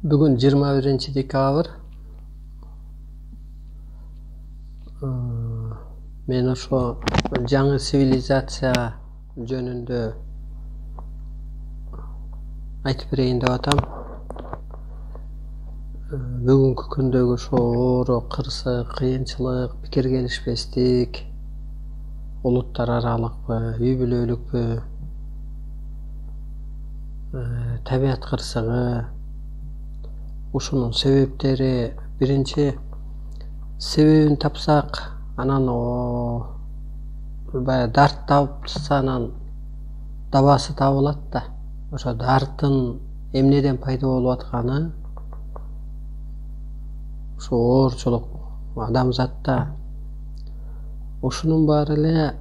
Бүгін 21 декабр. Мен ошо жаңы цивилизация жөнүндө айтып берейин деп атам. Бүгүнкү күндөгү ошо оор кырсык, кыйынчылык, пикир келишпестик, улуттар аралыкпы, үй бүлөлүкпү, табият кырсыгы, ушунун себептери, биринчи себебин тапсак, анан баягы дарт тапса анан дабасы табылат да. Ошо дарттын эмнеден пайда болуп атканы, ошо оорчулук адамзатта. Ушунун баары эле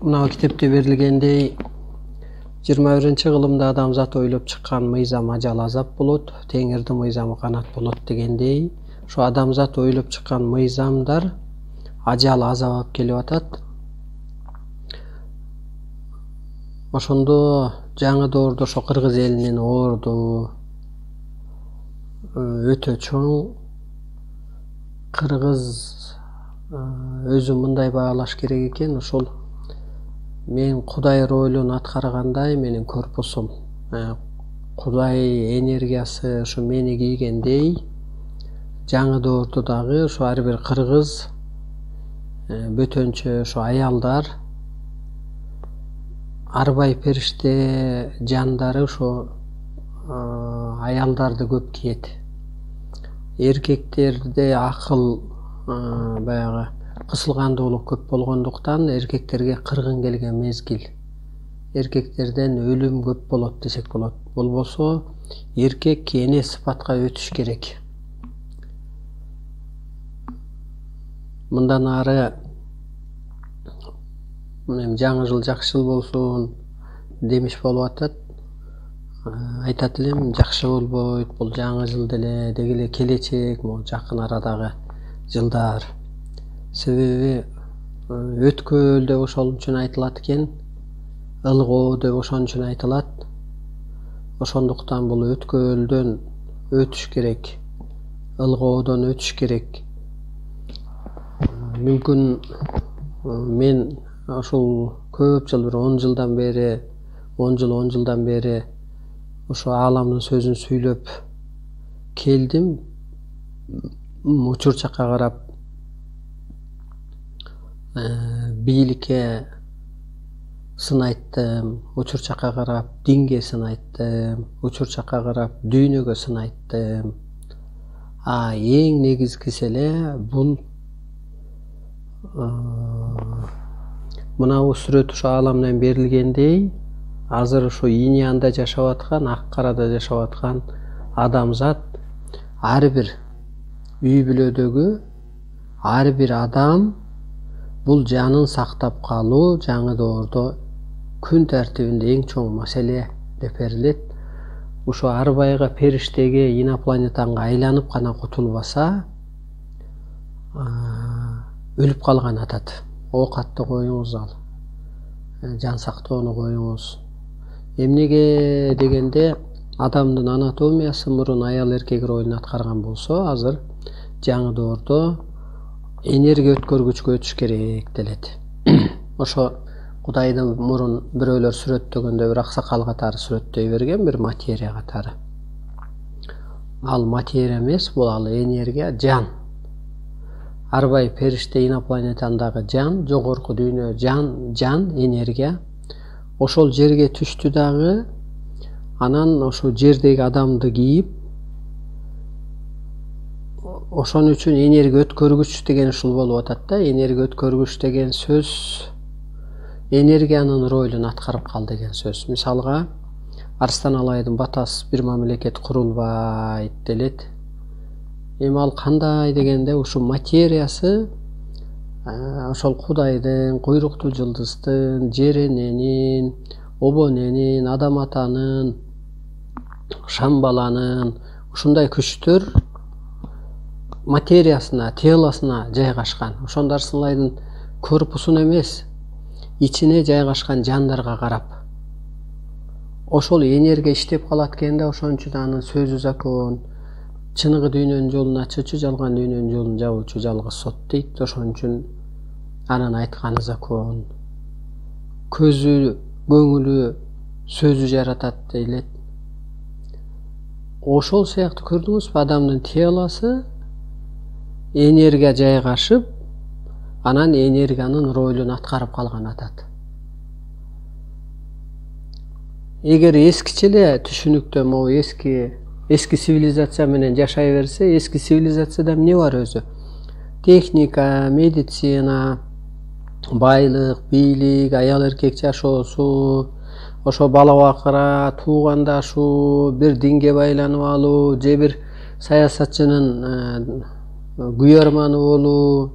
мына китепте берилгендей 21-кылымда адамзат ойлоп чыккан мыйзам ажал азап болот, теңирдин мыйзамы канат болот дегендей, ошо адамзат ойлоп чыккан мыйзамдар ажал азап алып келип атат. Ошондо жаңы доордо ошо кыргыз элинин орду өтө чоң. Кыргыз өзү мындай баалаш керек экен, ошол мен Кудай ролун аткаргандай менин корпусум, Кудай энергиясы ошо мени кийгендей, жаңы доордо дагы ошо ар бир кыргыз бөтөнчө ошо аялдар, арбай периште жандары ошо аялдарды көп киет. Эркектерде акыл баягы кысылгандуулук көп болгондуктан эркектерге кыргын келген мезгил. Эркектерден өлүм көп болот десек болот. Болбосо эркек эне сыпатка өтүш керек. Мындан ары жаңы жыл жакшы жыл болсун демиш болуп атат. Айтат элем, жакшы болбойт, бул жаңы жыл деле, деги эле келечек, могу жакын арадагы жылдар. Себеби өткөл деп ошол үчүн айтылат экен, ылгоо деп ошон үчүн айтылат. Ошондуктан бул өткөлдөн өтүш керек, ылгоодон өтүш керек. Мүмкүн мен ошол көп жыл, бир 10 жылдан бери, 10 жылдан бери ошо ааламдын сөзүн сүйлөп келдим. Учур жакка карап бийликке сын айттым, учур жакка карап динге сын айттым, учур жакка карап дүйнөгө сын айттым. Эң негизгиси эле бул мынабу сүрөт ошо ааламдан берилгендей, азыр ошо иньянда жашап аткан, ак карада жашап аткан адамзат, ар бир үй бүлөдөгү ар бир адам бул жанын сактап калуу жаңы доордо күн тартибинде эң чоң маселе деп берилет. Ошо арбайга периштеге, инопланетанга айланып гана кутулбаса, өлүп калган атат. Оокатты коюңуз, ал жан сактоону коюңуз. Эмнеге дегенде, адамдын анатомиясы мурун аял эркек ролун аткарган болсо, азыр жаңы доордо энергия өткөргүчкө өтүш керек делет. Ошо Кудайдын мурун бирөөлөр сүрөттөгөндө бир аксакал катары сүрөттөй берген, бир материя катары. Ал материя эмес, бул ал энергия, жан. Арбай периште инопланетандагы жан, жогорку дүйнө жан, энергия. Ошол жерге түштү дагы, анан ошо жердеги адамды кийип, ошон үчүн энергия өткөргүч деген ушул болуп атат да. Энергия өткөргүч деген сөз энергиянын ролун аткарып кал деген сөз. Мисалга, Арстан Алайдын батасы бир мамлекет курулбайт делет. Эми ал кандай дегенде, ушул материясы ошол Кудайдын, куйруктуу жылдыздын, жер эненин, обон энин, адам атанын, Шамбаланын, ушундай күчтөр материясына, телосуна жайгашкан. Ошондор сылайдын корпусун эмес, ичине жайгашкан жандарга карап ошол энергия иштеп калат экен да, ошон үчүн анын сөзү закон. Чыныгы дүйнөнүн жолун ачуучу, жалган дүйнөнүн жолун жабуучу жалгыз сот дейт. Ошон үчүн анын айтканы закон. Көзү, көңүлү, сөзү жаратат дейлет. Ошол сыяктуу көрдүңүзбү, адамдын телосы энергия жайгашып, анан энергиянын ролун аткарып калган атат. Эгер эскиче эле түшүнүктө могу эски цивилизация менен жашай берсе, эски цивилизацияда эмне бар өзү? Техника, медицина, байлык, бийлик, аял эркек жашоосу, ошо бала бакыра, туугандашуу, бир динге байланып алуу, же бир саясатчынын күйөрманы болуу,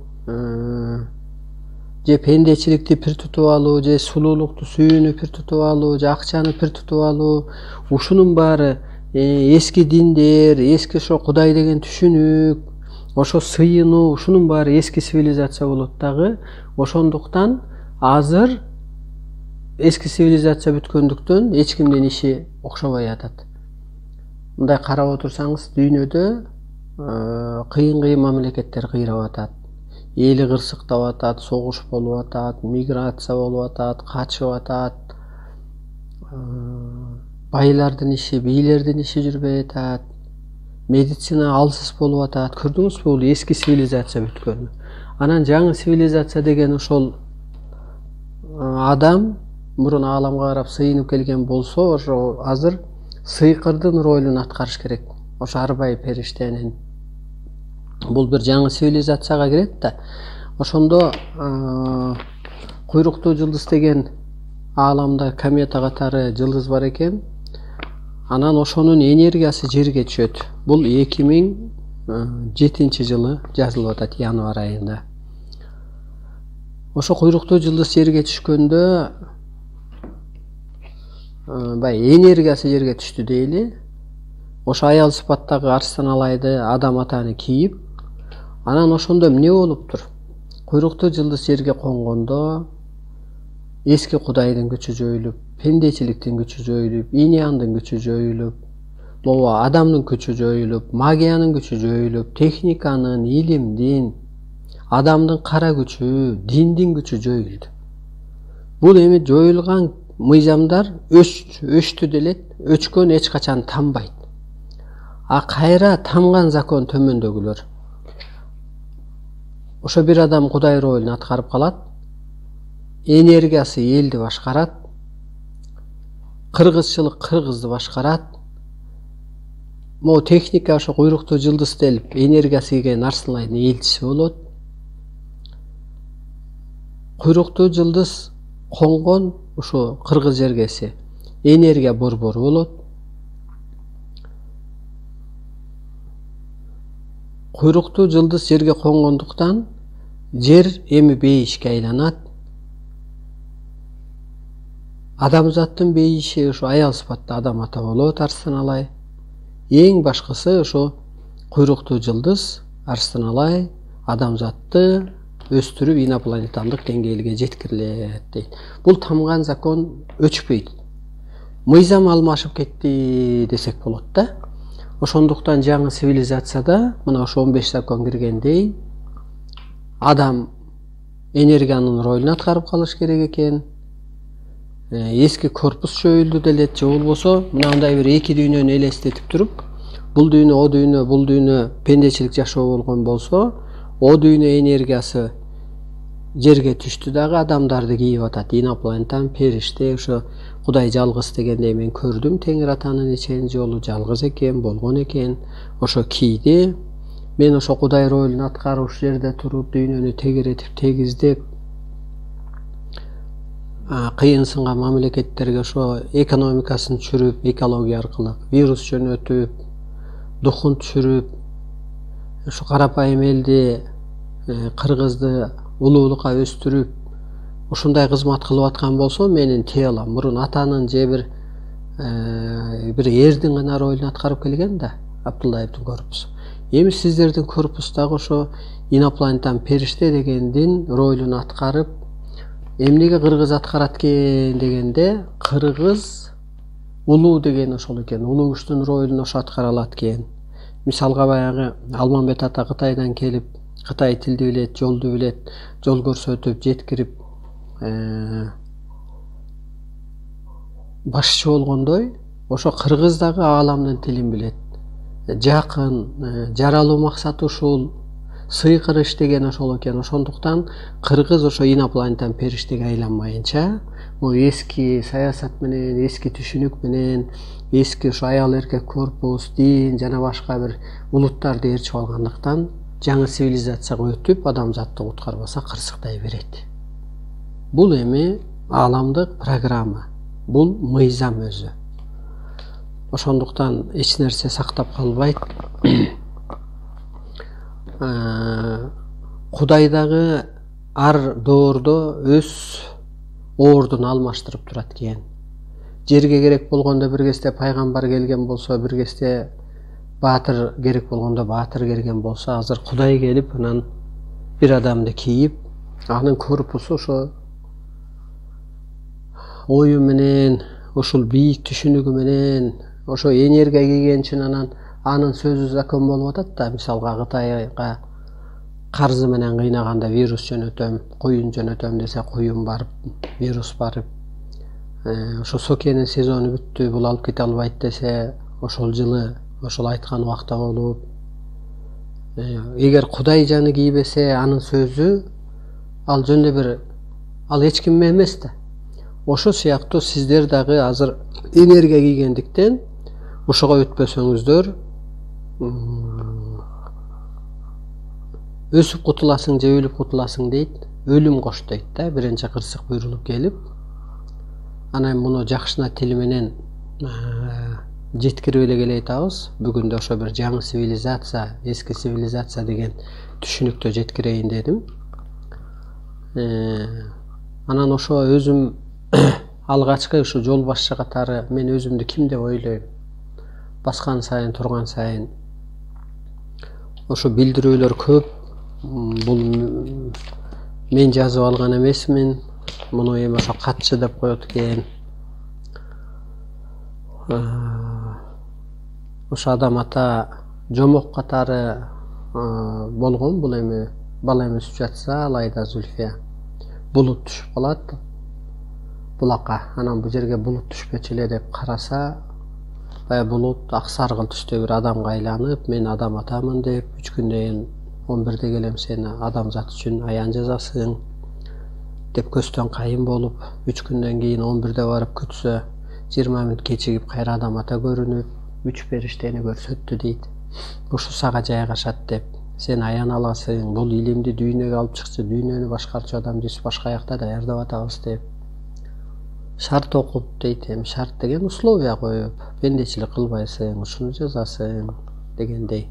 же пендечиликти пир тутуп алуу, же сулуулукту сүйүүнү пир тутуп алуу, же акчаны пир тутуп алуу, ушунун баары эски диндер, эски ошо Кудай деген түшүнүк, ошо сыйынуу, ушунун баары эски цивилизация болот дагы. Ошондуктан азыр эски цивилизация бүткөндүктөн эч кимдин иши окшобой атат. Мындай карап отурсаңыз, дүйнөдө кыйын мамлекеттер кыйрап атат. Эли кырсыктап атат, согуш болуп атат, миграция болуп атат, качып атат. Байлардын иши, бийлердин иши жүрбөй атат. Медицина алсыз болуп атат. Көрдүңүзбү, бул эски цивилизация бүткөнү. Анан жаңы цивилизация деген ошол адам мурун ааламга карап сыйынып келген болсо, ошо азыр сыйкырдын ролун аткарыш керек. Ошо арбай периштенин. Бул бир жаңы цивилизацияга кирет да. Ошондо куйруктуу жылдыз деген ааламда комета катары жылдыз бар экен. Анан ошонун энергиясы жерге түшөт. Бул 2007 жылы жазылып атат, январь айында. Ошо куйруктуу жылдыз жерге түшкөндө энергиясы жерге түштү дейли. Ошо аял сыпаттагы арстан алайды адам атаны кийип, анан ошондо эмне болуптур? Куйруктуу жылдыз жерге конгондо эски Кудайдын күчү жоюлуп, пендечиликтин күчү жоюлуп, иньяндын күчү жоюлуп, могу адамдын күчү жоюлуп, магиянын күчү жоюлуп, техниканын, илимдин, адамдын кара күчү, диндин күчү жоюлду. Бул эми жоюлган мыйзамдар өчтү делет, өчкөн эч качан тамбайт. А кайра тамган закон төмөндөгүлөр. Ошо бир адам Кудай ролун аткарып калат, энергиясы элди башкарат, кыргызчылык кыргызды башкарат. Могу техника ошо куйруктуу жылдыз делип энергиясы келген арсылайдын элчиси болот. Куйруктуу жылдыз конгон ошо кыргыз жергеси энергия борбору болот. Куйруктуу жылдыз жерге конгондуктан жер эми бейишке айланат. Адамзаттын бейиши ошо аял сыпатта адам ата болот, арстан алай. Эң башкысы ошо куйруктуу жылдыз арстан алай адамзатты өстүрүп инопланеталдык деңгээлге жеткирилет дейт. Бул тамган закон өчпөйт. Мыйзам алмашып кетти десек болот да. Ошондуктан жаңы цивилизацияда мына ошо 15 закон киргендей адам энергиянын ролун аткарып калыш керек экен. Эски корпус жоюлду делет, же болбосо мынандай бир эки дүйнөнү элестетип туруп, бул дүйнө, о дүйнө, бул дүйнө пендечилик жашоо болгон болсо, о дүйнө энергиясы жерге түштү дагы адамдарды кийип атат. Инопланетан, периште, ошо Кудай жалгыз дегенде мен көрдүм, Теңир атанын ичен жолу жалгыз экен, болгон экен. Ошо кийди. Мен ошо Кудай ролун аткарып ушу жерде туруп, дүйнөнү тегеретип, тегиздеп, кыйын сынган мамлекеттерге ошо экономикасын түшүрүп, экология аркылуу вирус жөнөтүп, духун түшүрүп, ошо карапайым элди, кыргызды улуулукка өстүрүп, ушундай кызмат кылып аткан болсо, менин телом мурун атанын же бир эрдин гана ролун аткарып келген да, Абдуллаевдин корпусу. Эми сиздердин корпус дагы ошо инопланетан периште дегендин ролун аткарып, эмнеге кыргыз аткарат экен дегенде, кыргыз улуу деген ошол экен. Улуу күчтүн ролун ошо аткара алат экен. Мисалга баягы Алмамбет ата Кытайдан келип, Кытай тилди билет, жолду билет, жол көрсөтүп, жеткирип башчы болгондой, ошо кыргыз дагы ааламдын тилин билет. Жакын, жаралуу максаты ушул, сыйкырыш деген ошол экен. Ошондуктан кыргыз ошо инопланетян периштеге айланмайынча, могу эски саясат менен, эски түшүнүк менен, эски ошо аял эркек корпус, дин жана башка бир улуттарды ээрчип алгандыктан жаңы цивилизацияга өтүп, адамзатты куткарбаса кырсыктай берет. Бул эми ааламдык программа. Бул мыйзам өзү. Ошондуктан эч нерсе сактап калбайт. Кудай дагы ар доордо өз ордун алмаштырып турат экен. Жерге керек болгондо бир кезде пайгамбар келген болсо, бир кезде баатыр керек болгондо баатыр келген болсо, азыр Кудай келип, анан бир адамды кийип, анын корпусу ошо ою менен, ошол бийик түшүнүгү менен, ошо энергия кийген үчүн анын сөзү закон болуп атат да. Мисалга Кытайга карзы менен кыйнаганда вирус жөнөтөм, куюн жөнөтөм десе, куюн барып, вирус барып, ошо сокенин сезону бүттү, бул алып кете албайт десе, ошол жылы ошол айткан убакта болуп. Эгер Кудай жаны кийбесе, анын сөзү ал жөнүндө бир, ал эч кимме эмес да. Ошо сыяктуу сиздер дагы азыр энергия кийгендиктен ошого өтпөсөңүздөр өсүп кутуласың же өлүп кутуласың дейт. Өлүм кош дейт да, биринчи кырсык буйрулуп келип. Анан муну жакшына тили менен жеткирип эле келе атабыз. Бүгүндө ошо бир жаңы цивилизация, эски цивилизация деген түшүнүктө жеткирейин дедим. Анан ошо өзүм алгачкы ушу жол башчы катары мен өзүмдү ким деп ойлойм. Баскан сайын, турган сайын ошо билдирүүлөр көп. Бул мен жазып алган эмесмин. Муну эми ошо катчы деп коет экен. Ошо адам ата жомок катары болгон. Бул эми бала эмес жатса, Алайда Зүлфия булут түшүп калат булакка. Анан бул жерге булут түшпөчү эле деп караса, бая булут ак саргыл түстө бир адамга айланып, мен адам атамын деп, 3 күндөн кийин 11-де келем, сени адамзат үчүн аян жазасың деп көстөн кайын болуп, 3 күндөн кийин 11-де барып күтсө, 20 мүнөт кечигип кайра адам ата көрүнүп, 3 периштени көрсөттү дейт. Ушу сага жайгашат деп, сен аян аласың, бул илимди дүйнөгө алып чыкчы, дүйнөнү башкарчу адамды биз башка жакта даярдап атабыз деп. Шарт окуп дейт. Эми шарт деген условия коюп, бендечилик кылбайсың, ушуну жазасың дегендей.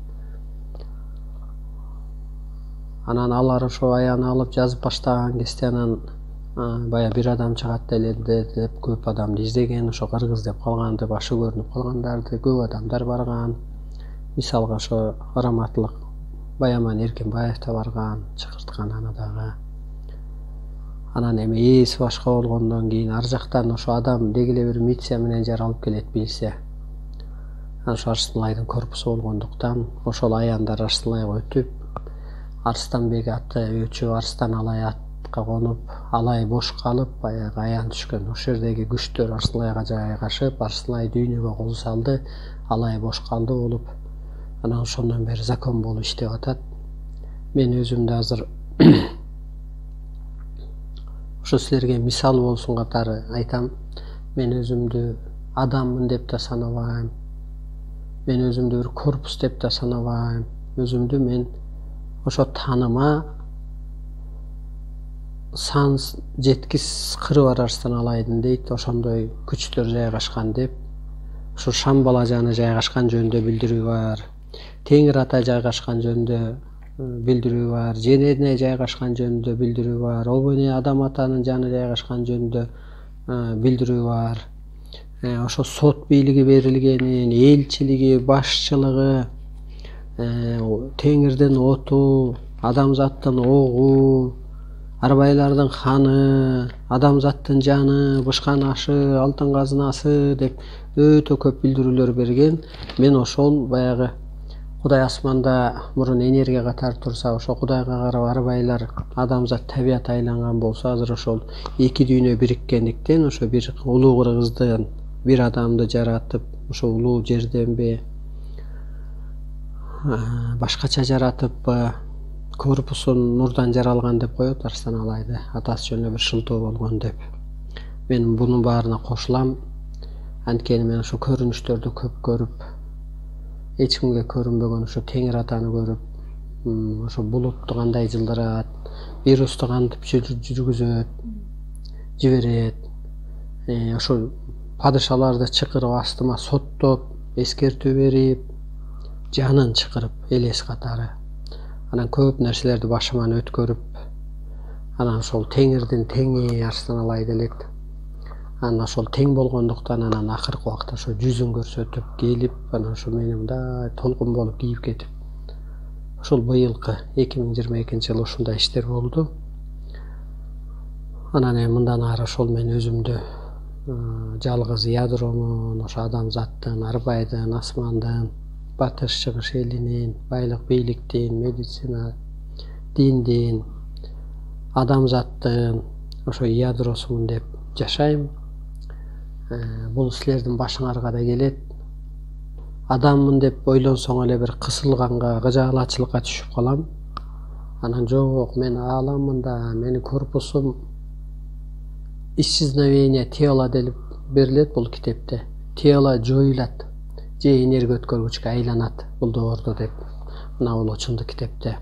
Анан алар ошо аян алып жазып баштаган кезде анан бая бир адам чыгат деле деп көп адамды издеген, ошо кыргыз деп калганды, башы көрүнүп калгандарды көп адамдар барган. Мисалга ошо Раматылык Баяман Эркинбаев да барган, чакырткан аны дагы. Анан эми ээси башка болгондон кийин ар жактан ошо адам дегеле бир миссия менен жаралып келет билсе. Ошо Арсынлайдын корпусу болгондуктан ошол аяндар Арсынлайга өтүп, Арстанбек аты өчү Арстан Алай атка конуп, Алай бош калып, баягы аян түшкөн. Ошол жердеги күчтөр Арсынлайга жайгашып, Арсынлай дүйнөгө кол салды, Алай бош калды болуп, анан ошондон бери закон болуп иштеп атат. Мен өзүмдү азыр ошо силерге мисал болсун катары айтам. Мен өзүмдү адаммын деп да санабайм. Мен өзүмдү бир корпус деп да санабайм. Өзүмдү мен ошо тааныма сан жеткис кыры бар Арстан Алайдын дейт, ошондой күчтөр жайгашкан деп. Ошо Шам балажаны жайгашкан жөнүндө билдирүү бар. Теңир ата жайгашкан жөнүндө билдирүү бар. Женене жайгашкан жөнүндө билдирүү бар. Обоне адам атанын жаны жайгашкан жөнүндө билдирүү бар. Ошо сот бийлиги берилгенин, элчилиги, башчылыгы, Теңирдин оту, адамзаттын огу, арбайлардын ханы, адамзаттын жаны, бышкан ашы, алтын казынасы деп өтө көп билдирүүлөр берген. Мен ошол баягы Кудай асманда мурун энергия катары турса, ошо Кудайга карап арбайлар, адамзат табият айланган болсо, азыр ошол эки дүйнө бириkkендиктен ошо бир улуу кыргыздан бир адамды жаратып, ошо улуу жерденби башкача жаратыппы, корпусун нурдан жаралган деп коет Арслан Алайды, атасы жөнүндө бир шылтоо болгон деп. Мен бунун баарына кошулам. Анткени мен ошо көрүнүштөрдү көп көрүп, эч кимге көрүнбөгөн ошо Теңир атаны көрүп, ошо булутту кандай жылдырат, вирусту кантип жүргүзөт, жиберет, ошо падышаларды чакырып астыма соттоп, эскертүү берип, жанын чакырып элес катары. Анан көп нерселерди башыман өткөрүп, анан ошол Теңирдин теңи Арслан Алайды элек. Анан ошол тең болгондуктан анан акыркы убакта ошо жүзүн көрсөтүп келип, анан ошо мени мындай толкун болуп кийип кетип. Ошол быйылкы 2022-жылы ушундай иштер болду. Анан мындан ары ошол мен өзүмдү жалгыз ядромун, ошо адамзаттын, арбайдын, асмандын, батыш чыгыш элинин, байлык бийликтин, медицина, диндин, адамзаттын ошо ядросумун деп жашайм. Бул силердин башыңарга да келет. Адаммын деп ойлонсоң эле бир кысылганга, кыжаалатчылыкка түшүп калам. Анан жок, мен ааламмын да, менин корпусум исчезновение тела деп берилет бул китепте. Тело жоюлат, же энергия өткөргүчкө айланат бул доордо деп. Мына бул чындык китепте.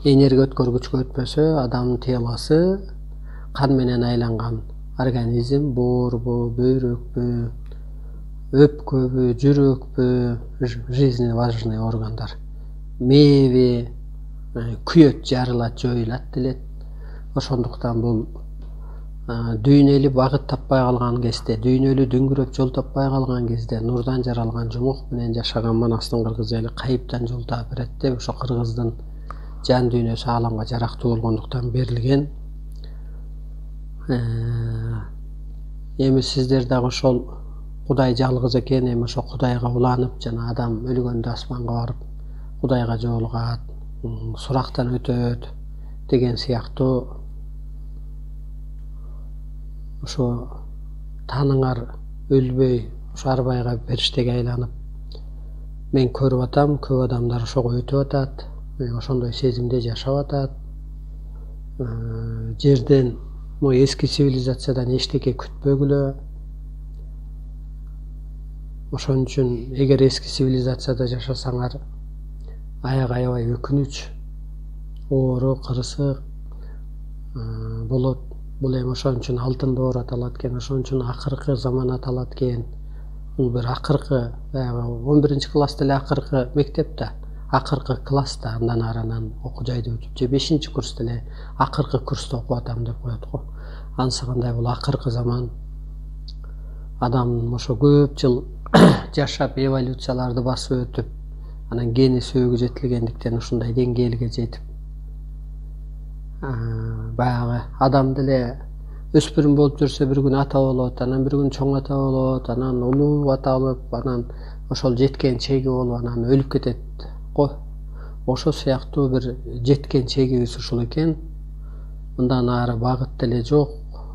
Энергия өткөргүчкө өтпөсө, адамдын телосы кан менен айланган организм, боорбу, бөйрөкпү, өпкөбү, жүрөкпү, жизненно важный органдар. Мээби күйөт, жарылат, жоюлат делет. Ошондуктан бул дүйнөлү багыт таппай калган кезде, дүйнөлү дүңгүрөп жол таппай калган кезде нурдан жаралган жумук менен жашаган манастын кыргыз эли кайыптан жол таап берет деп ошо кыргыздын жан дүйнөсү ааламга жарактуу болгондуктан берилген. Эми сиздер дагы ошол Кудай жалгыз экен, эми ошо Кудайга уланып, жана адам өлгөндө асманга барып Кудайга жолугат, сурактан өтөт деген сыяктуу ошо тааныңар өлбөй, ошо арбайга периштеге айланып мен көрүп атам, көп адамдар ошого өтүп атат, ошондой сезимде жашап атат. Жерден эски цивилизациядан эчтеке күтпөгүлө. Ошон үчүн эгер эски цивилизацияда жашасаңар, аяк аябай өкүнүч, оору, кырсык болот. Бул эми ошон үчүн алтын доор аталат экен, ошон үчүн акыркы заман аталат экен. Бул бир акыркы, баягы 11-класста эле акыркы мектепте, акыркы класста, андан арынан окуу жайды өтүп, же 5-курста эле акыркы курста окуп атам деп коет го. Анысы кандай бул акыркы заман. Адам ошо көп жыл жашап, эволюцияларды басып өтүп, анан гени сөөгү жетилгендиктен ушундай деңгээлге жетип, баягы адам деле өспүрүм болуп жүрсө бир күн ата болот, анан бир күн чоң ата болот, анан улуу ата болуп, анан ошол жеткен чеги болуп, анан өлүп кетет го. Ошо сыяктуу бир жеткен чегибиз ушул экен. Мындан ары багыт деле жок.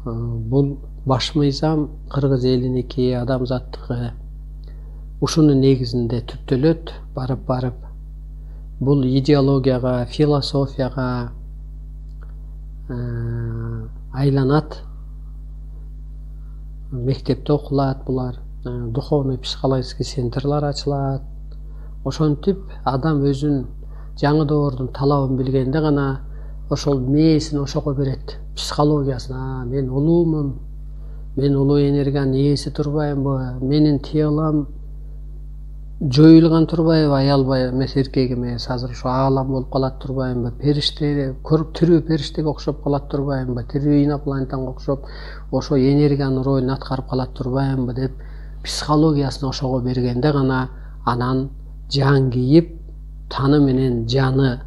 Бул баш мыйзам кыргыз элиники, адамзаттыкы. Ушунун негизинде түптөлөт, барып. Бул идеологияга, философияга айланат. Мектепте окулат булар, духовный психологический центрлар ачылат. Ошентип адам өзүн жаңы доордун талабын билгенде гана ошол мээсин ошого берет, психологиясын. Мен улуумун, мен улуу энергиянын ээси турбаймбы, менин телом жоюлган турбайбы, аялбай эмес эркек эмес, азыр ошо аалам болуп калат турбаймбы, периште, тирүү периштеге окшоп калат турбаймбы, тирүү инопланетянга окшоп ошо энергиянын ролун аткарып калат турбаймбы деп психологиясын ошого бергенде гана анан жан кийип, таны менен жаны,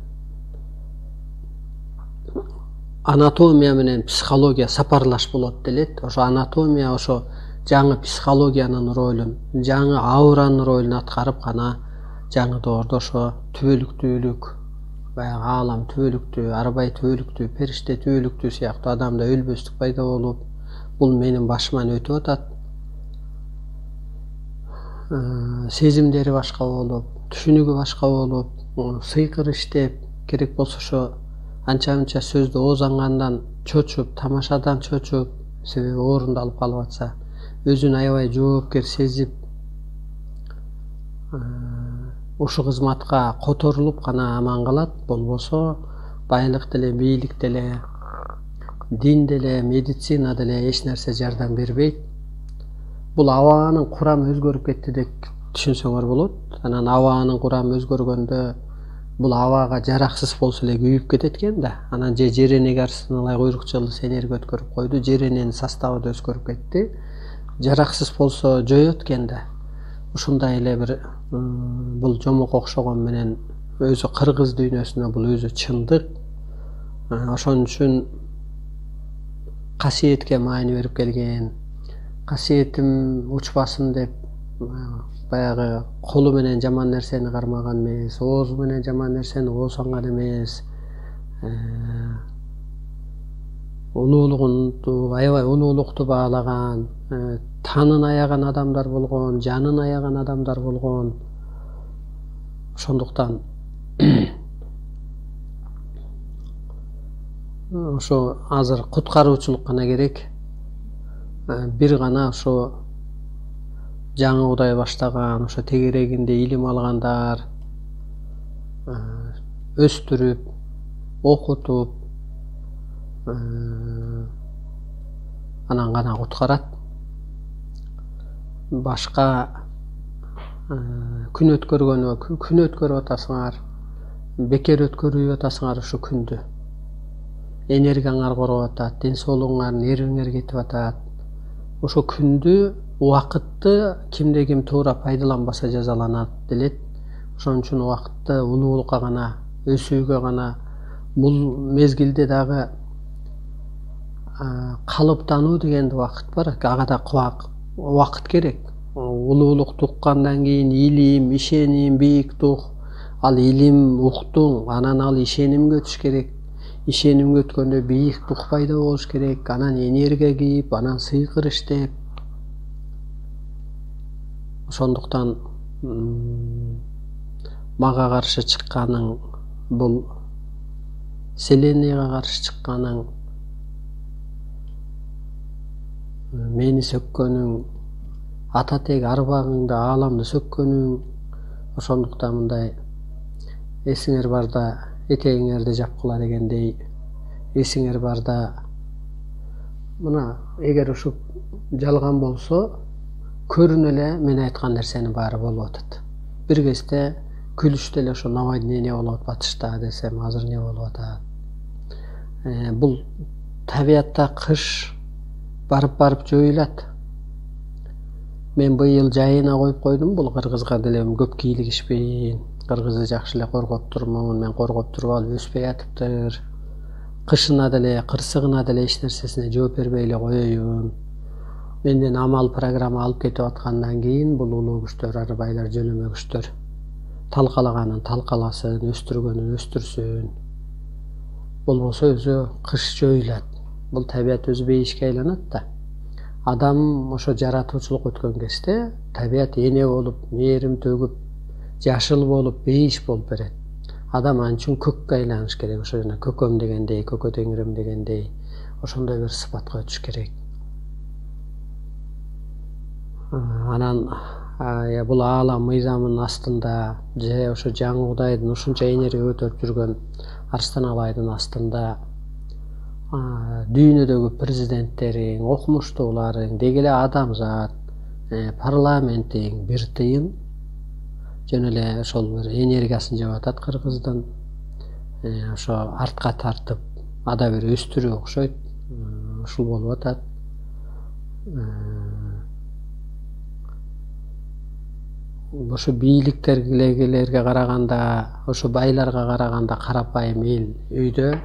анатомия менен психология сапарлаш болот делет. Ошо анатомия ошо жаңы психологиянын ролун, жаңы ауранын ролун аткарып гана жаңы доордо ошо түбөлүктүүлүк, баягы аалам түбөлүктүү, арбай түбөлүктүү, периште түбөлүктүү сыяктуу адамда өлбөстүк пайда болуп, бул менин башыман өтүп атат. Сезимдери башка болуп, түшүнүгү башка болуп, сыйкыр иштеп, керек болсо ошо анча-мынча сөздү оозангандан чочуп, тамашадан чочуп, себеби орундалып калып атса, өзүн аябай жоопкер сезип, ушул кызматка которулуп гана аман калат. Болбосо байлык деле, бийлик деле, дин деле, медицина деле эч нерсе жардам бербейт. Бул абанын курамы өзгөрүп кетти деп түшүнсөңөр болот. Анан абанын курамы өзгөргөндө бул абага жараксыз болсо эле күйүп кетет экен да. Анан жер энеге арсыналай куйрук жылыс энерги өткөрүп койду, жер эненин составы да өзгөрүп кетти. Жараксыз болсо жоет экен да. Ушундай эле бир бул жомок окшогон менен өзү кыргыз дүйнөсүнө бул өзү чындык. Ошон үчүн касиетке маани берип келген. Касиетим учпасын деп баягы колу менен жаман нерсени кармаган эмес, оозу менен жаман нерсени оозанган эмес. Улуулугун, аябай улуулукту баалаган, танын аяган адамдар болгон, жанын аяган адамдар болгон. Ошондуктан ошо азыр куткаруучулук гана керек. Бир гана ошо жаңы Кудай баштаган, ошо тегерегинде илим алгандар өстүрүп, окутуп, анан гана куткарат. Башка күн өткөрүп атасыңар, бекер өткөрүп атасыңар ушу күндү. Энергияңар короп атат, ден соолугуңар, нервиңер кетип атат. Ошо күндү, убакытты кимде ким туура пайдаланбаса жазаланат делет. Ошон үчүн убакытты улуулукка гана, өсүүгө гана, бул мезгилде дагы калыптануу деген убакыт бар. Ага да убакыт керек. Улуулукту уккандан кийин илим, ишеним, бийик дух. Ал илим уктуң, анан ал ишенимге өтүш керек. Ишенимге өткөндө бийик дух пайда болуш керек. Анан энергия кийип, анан сыйкыр иштеп. Ошондуктан мага каршы чыкканың, бул Вселенныйга каршы чыкканың, мени сөккөнүң, ата тег арбагыңды, ааламды сөккөнүң. Ошондуктан мындай эсиңер барда этегиңерди жапкыла дегендей, эсиңер барда мына эгер ушу жалган болсо көрүнө эле мен айткан нерсенин баары болуп атат. Бир кезде күлүштү эле ошо наводнение болот батышта десем, азыр не болуп атат. Бул табиятта кыш барып жоюлат. Мен быйыл жайына коюп койдум, бул кыргызга деле көп кийлигишпейин. Кыргызды жакшы эле коргоп турмун, мен коргоп туруп алып өспөй атыптыр. Кышына деле, кырсыгына деле эч нерсесине жооп бербей эле коеюн. Менден амал программа алып кетип аткандан кийин бул улуу күчтөр, арбайлар, жөнөмө күчтөр талкалаганын талкаласын, өстүргөнүн өстүрсүн. Болбосо өзү кыш жоюлат. Бул табият өзү бейишке айланат да. Адам ошо жаратуучулук өткөн кезде табият эне болуп, мээрим төгүп, жашыл болуп, бейиш болуп берет. Адам анчын көккө айланыш керек. Ошо жана көкөм дегендей, көкө теңирим дегендей, ошондой бир сыпатка өтүш керек. Анан бул аалам мыйзамынын астында, же ошо жаңы Кудайдын ушунча энергия көтөрүп жүргөн Арстан Алайдын астында дүйнөдөгү президенттериң, окумуштууларың, деги эле адамзат, парламентиң бир тыйын жөн эле ошол бир энергиясын жеп атат кыргыздын. Ошо артка тартып, ада бир өстүрүү окшойт. Ушул болуп атат. Ошо бийликтерге караганда, ошо байларга караганда карапайым эл үйдө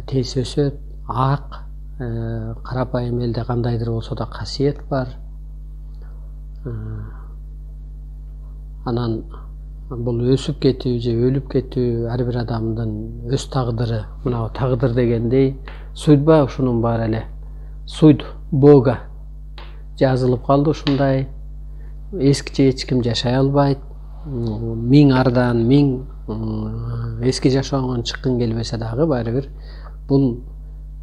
тез өсөт, ак, карапайым элде кандайдыр болсо да касиет бар. Анан бул өсүп кетүү же өлүп кетүү ар бир адамдын өз тагдыры. Мына тагдыр дегендей судьба ушунун баары эле суть Бога жазылып калды ушундай. Эскиче эч ким жашай албайт. 1000 ардан 1000 эски жашоонун чыккын келбесе дагы баары бир бул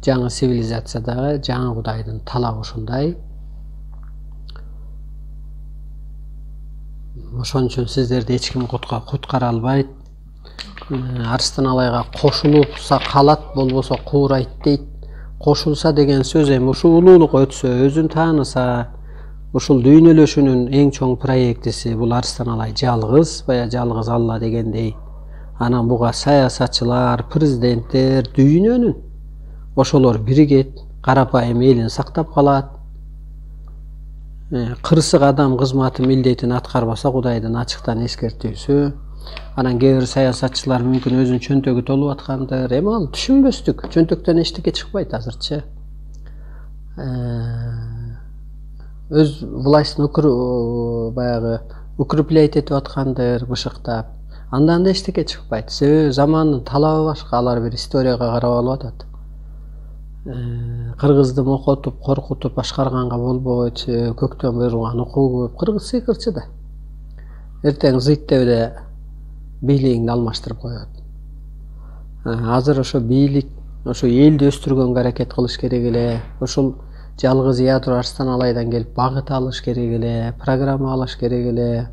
жаңы цивилизациядагы жаңы Кудайдын талабы ушундай. Ошон үчүн сиздерди эч ким куткара албайт. Арстан алайга кошулупса калат, болбосо куурайт дейт. Кошулса деген сөз эми ушул улуулукка өтсө, өзүн тааныса, ушул дүйнөлөшүүнүн эң чоң проектиси бул арстан алай жалгыз, бая жалгыз Алла дегендей. Анан буга саясатчылар, президенттер, дүйнөнүн ошолор биригет, карапайым элин сактап калат. Кырсык адам кызматы милдетин аткарбаса Кудайдын ачыктан эскертүүсү. Анан кээ бир саясатчылар мүмкүн өзүнүн чөнтөгү толуп аткандыр. Эми ал түшүнбөстүк. Чөнтөктөн эчтеке чыкпайт азырчы. Өз властын баягы укреплять этип аткандыр, бышыктап. Андан да эчтеке чыкпайт. Себеби замандын талабы башка. Алар бир историяга карап алып атат. Кыргызды мокотуп, коркутуп башкарганга болбойт. Көктөн буйрулган окуу көп. Кыргыз сыйкырчы да. Эртең зыйттебде бийлигиңди алмаштырып коет. Азыр ошо бийлик, ошо элди өстүргөнгө аракет кылыш керек эле. Ошол жалгыз ядро Арстан алайдан келип багыт алыш керек эле, программа алыш керек эле.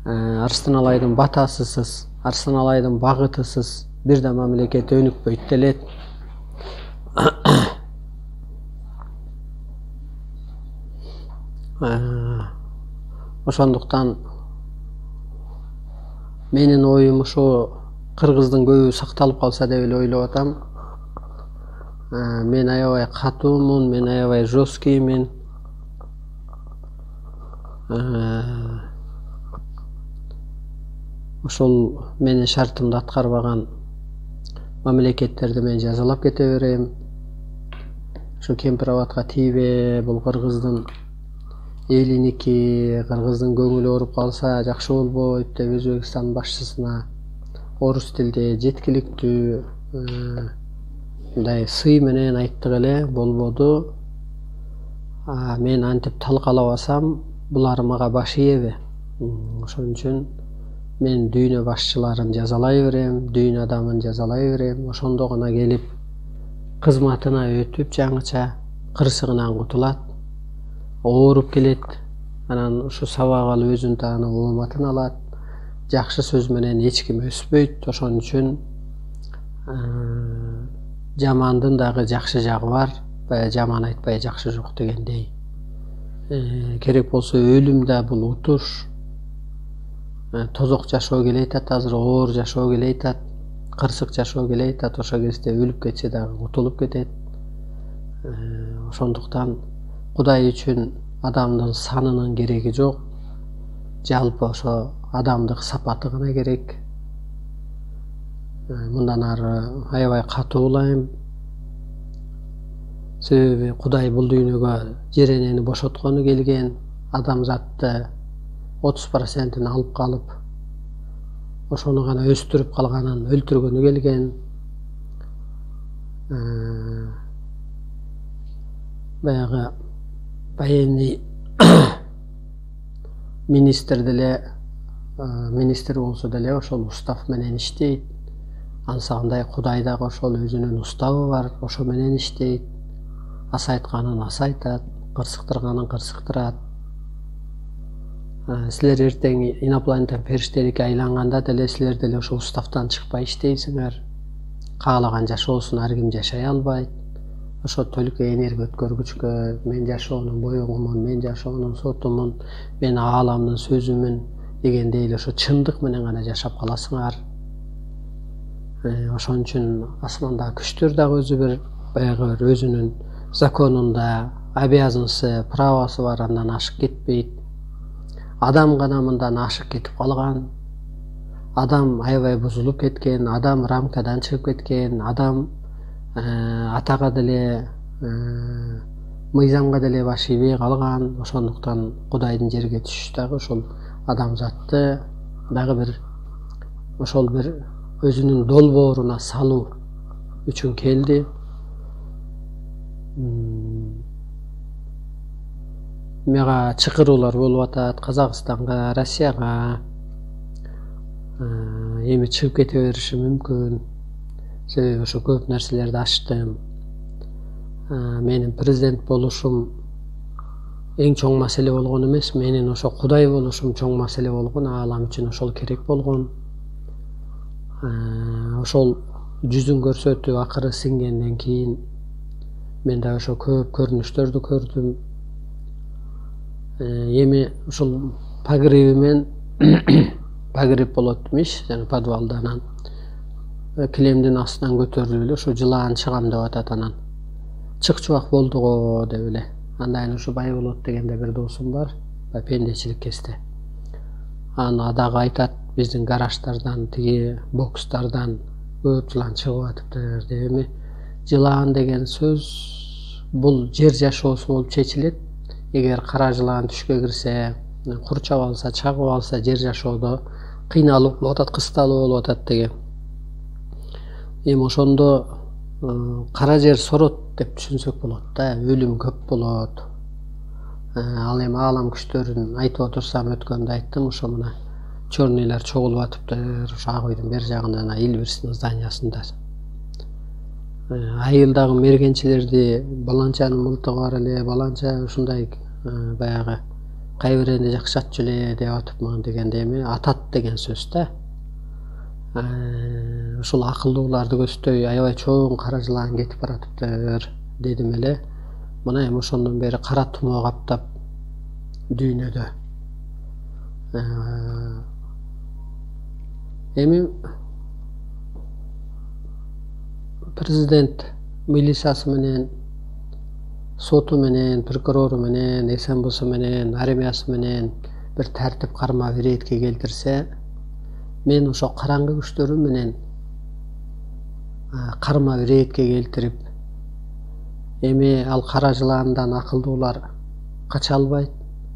Арстан алайдын батасысыз, Арстан алайдын багытысыз бир да мамлекет өнүкпөйт делет. Ошондуктан менин оюм ошо кыргыздын көбү сакталып калса деп эле ойлоп атам. Мен аябай катуумун, мен аябай жесткиймин. Ошол менин шартымды аткарбаган мамлекеттерди мен жазалап кете берем. Ошо кемпир-абадка тийбе, бул кыргыздын элиники, кыргыздын көңүлү ооруп калса жакшы болбойт деп Өзбекстан башчысына орус тилде жеткиликтүү мындай сый менен айттык эле, болбоду. Мен антип талкалабасам булар мага баш ийеби. Ошон үчүн мен дүйнө башчыларын жазалай берем, дүйнө адамын жазалай берем. Ошондо гана келип кызматына өтүп жаңыча кырсыгынан кутулат, ооруп келет. Анан ушу сабак алып өзүн таанып ооматын алат. Жакшы сөз менен эч ким өспөйт. Ошон үчүн жамандын дагы жакшы жагы бар. Бая жаман айтпай жакшы жок дегендей. Керек болсо өлүм да бул утуш. Тозок жашоо келе атат, азыр оор жашоо келе атат, кырсык жашоо келе атат. Ошо кезде өлүп кетсе дагы утулуп кетет. Ошондуктан Кудай үчүн адамдын санынын кереги жок. Жалпы ошо адамдык сапаты гана керек. Мындан ары аябай катуулайм. Себеби Кудай бул дүйнөгө жер энени бошоткону келген, адамзатты 30%-ин алып калып, ошону гана өстүрүп калганын өлтүргөнү келген. Баягы военный министр деле, министр болсо деле ошол устав менен иштейт. Ансагындай Кудай дагы ошол өзүнүн уставы бар, ошо менен иштейт. Ас айтканын ас айтат, кырсыктырганын кырсыктырат. Силер эртең инопланетен периштеликке айланганда деле силер деле ошо уставдан чыкпай иштейсиңер. Каалаган жашоосун ар ким жашай албайт. Ошо төлкө энерги өткөргүчкө мен жашоонун боюңумун, мен жашоонун сотумун, мен ааламдын сөзүмүн дегендей эле ошо чындык менен гана жашап каласыңар. Ошон үчүн асмандагы күчтөр дагы өзү бир баягы өзүнүн законунда обязанности, правосы бар, андан ашык кетпейт. Адам гана мындан ашык кетип калган. Адам аябай бузулуп кеткен, адам рамкадан чыгып кеткен, адам атага деле мыйзамга деле баш ийбей калган. Ошондуктан Кудайдын жерге түшүш дагы ошол адамзатты дагы бир ошол бир өзүнүн долбооруна салуу үчүн келди. Мага чакыруулар болуп атат Казакстанга, Россияга. Эми чыгып кете бериши мүмкүн. Себеби ошо көп нерселерди ачтым. Менин президент болушум эң чоң маселе болгон эмес, менин ошо Кудай болушум чоң маселе болгон, аалам үчүн ошол керек болгон. Ошол жүзүн көрсөтүп акыры сиңгенден кийин мен да ошо көп көрүнүштөрдү көрдүм. Эми ушул погребимен погреб болот имиш, жана подвалда анан килемдин астынан көтөрүлүп эле ушу жылаан чыгам деп атат. Анан чык чубак болду го деп эле. Андан ушу бай болот дегенде бир досум бар, пендечилик кесте. Аны дагы айтат, биздин гараждардан, тиги бокстардан көп жылан чыгып атыптыр деп. Эми жылаан деген сөз бул жер жашоосу болуп чечилет. Эгер кара жылаан түшкө кирсе, курчап алса, чагып алса, жер жашоодо кыйналуу болуп атат, кысталуу болуп атат деген. Эми ошондо кара жер сорот деп түшүнсөк болот да, өлүм көп болот. Ал эми аалам күчтөрүн айтып отурсам, өткөндө айттым, ошо мына чорныйлар чогулуп атыптыр, ошо ак үйдүн бер жагында, Илбирстин зданиясында. Айылдагы мергенчилерди баланчанын мылтыгы бар эле, баланча ушундай баягы кайбирени жакшатчу эле деп атыпмын дегенде, эми атат деген сөз да. Ушул акылдууларды көздөй аябай чоң кара жылаан кетип баратыптыр дедим эле. Мына эми ошондон бери кара тумоо каптап дүйнөдө. Эми президент милициясы менен, соту менен, прокурору менен, СМБсу менен, армиясы менен бир тартип карма биретке келтирсе, мен ошо караңгы күчтөрү менен карма биретке келтирип, эми ал кара жылаандан акылдуулар кача албайт,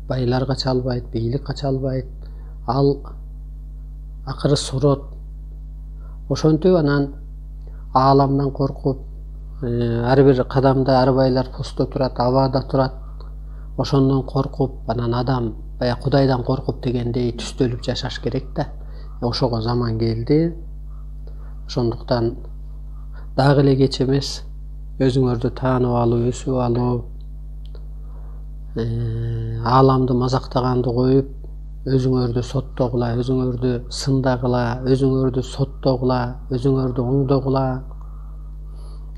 байлар кача албайт, бийлик кача албайт. Ал акыры сорот. Ошентип анан ааламдан коркуп, ар бир кадамда ар байлар постто турат, абада турат. Ошондон коркуп, анан адам баягы Кудайдан коркуп дегендей түстөлүп жашаш керек да. Ошого заман келди. Ошондуктан дагы эле кеч эмес, өзүңөрдү таанып алып, өсүп алып, ааламды мазактаганды коюп, өзүңөрдү соттогула, өзүңөрдү сындагыла, өзүңөрдү соттогула, өзүңөрдү оңдогула.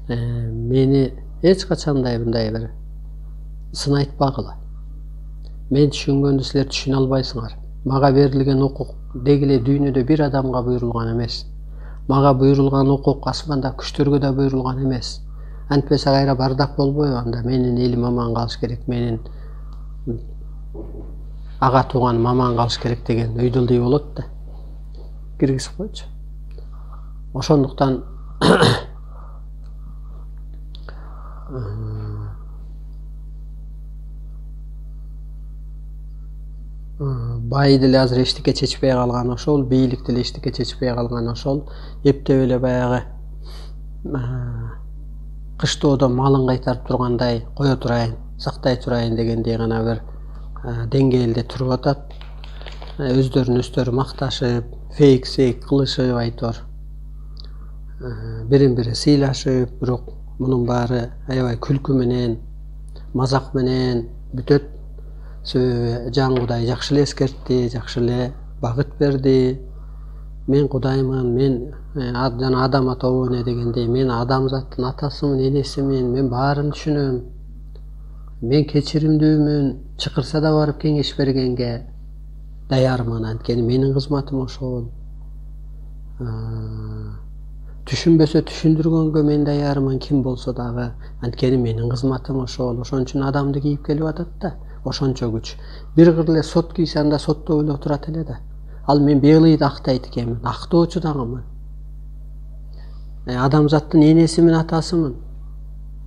Мени эч качандай мындай бир сын айтпагыла. Мен түшүнгөндү силер түшүнө албайсыңар. Мага берилген укук дегиле дүйнөдө бир адамга буйрулган эмес. Мага буйрулган укук асманда күчтөргө да буйрулган эмес. Антпесе кайра бардак болбойбу? Анда менин элим аман калыш керек, менин ага тууганым аман калыш керек деген ыйдылдый болот да. Киргизип койчу. Ошондуктан бай деле азыр эчтеке чечпей калган ошол, бийлик деле эчтеке чечпей калган ошол. Эптеп эле баягы кыштоодо малын кайтарып тургандай, кое турайын, сактай турайын дегендей гана бир деңгээлде туруп атат. Өздөрүн өздөрү макташып, фейк кылышып, айтор бирин бири сыйлашып, бирок мунун баары аябай күлкү менен, мазак менен бүтөт. Себеби Жан Кудай жакшы эле эскертти, жакшы эле багыт берди. Мен Кудаймын, мен жана адам ата обоне дегендей, мен адамзаттын атасымын, энесимин, мен баарын түшүнөм. Мен кечиримдүүмүн, чакырса да барып кеңеш бергенге даярмын, анткени менин кызматым ошол. Түшүнбөсө түшүндүргөнгө мен даярмын, ким болсо дагы, анткени менин кызматым ошол. Ошон үчүн адамды кийип келип атат да, ошончо күч. Бир кыр эле сот кийсе, анда сотто эле отурат эле да. Ал мен бейлыйды актайт экенмин, актоочу дагымын. Адамзаттын энесимин, атасымын.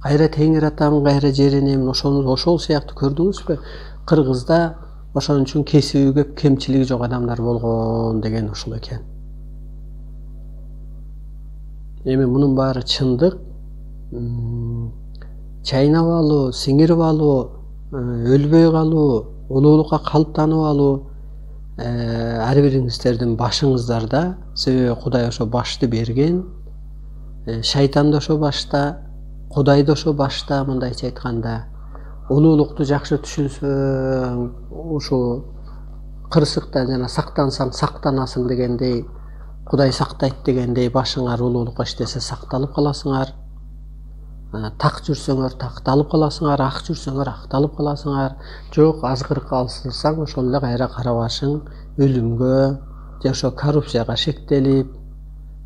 Кайра теңир атамын, кайра жер энемин. Ошол сыяктуу көрдүңүзбү? Кыргызда ошон үчүн кесиби көп, кемчилиги жок адамдар болгон деген ушул экен. Эми мунун баары чындык. Чайнап алуу, сиңирип алуу, өлбөй калуу, улуулукка калыптанып алуу ар бириңиздердин башыңыздарда. Себеби Кудай ошо башты берген. Шайтан да ошо башта, Кудай да ошо башта. Мындайча айтканда, улуулукту жакшы түшүнсөң, ушу кырсыктан жана сактансаң сактанасың дегендей, Кудай сактайт дегендей, башыңар улуулукка иштесе сакталып каласыңар. Так жүрсөңөр такталып каласыңар, ак жүрсөңөр акталып каласыңар. Жок, азгыркы алсырсаң ошол эле кайра кара башың өлүмгө же ошо коррупцияга шектелип,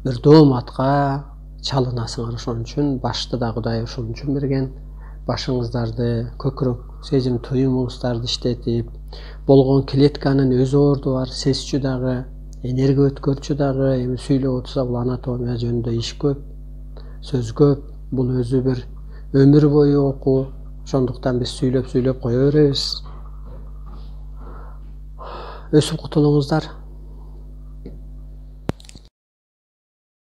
бир дооматка чалынасыңар. Ошон үчүн башты да Кудай ошон үчүн берген. Башыңыздарды, көкүрөк сезим туюмуңуздарды иштетип, болгон клетканын өз орду бар, сезчү дагы, энергия өткөрчү дагы. Эми сүйлөп отурсак, бул анатомия жөнүндө иш көп, сөз көп. Бул өзү бир өмүр бою окуу. Ошондуктан биз сүйлөп кое беребиз. Өсүп кутулуңуздар.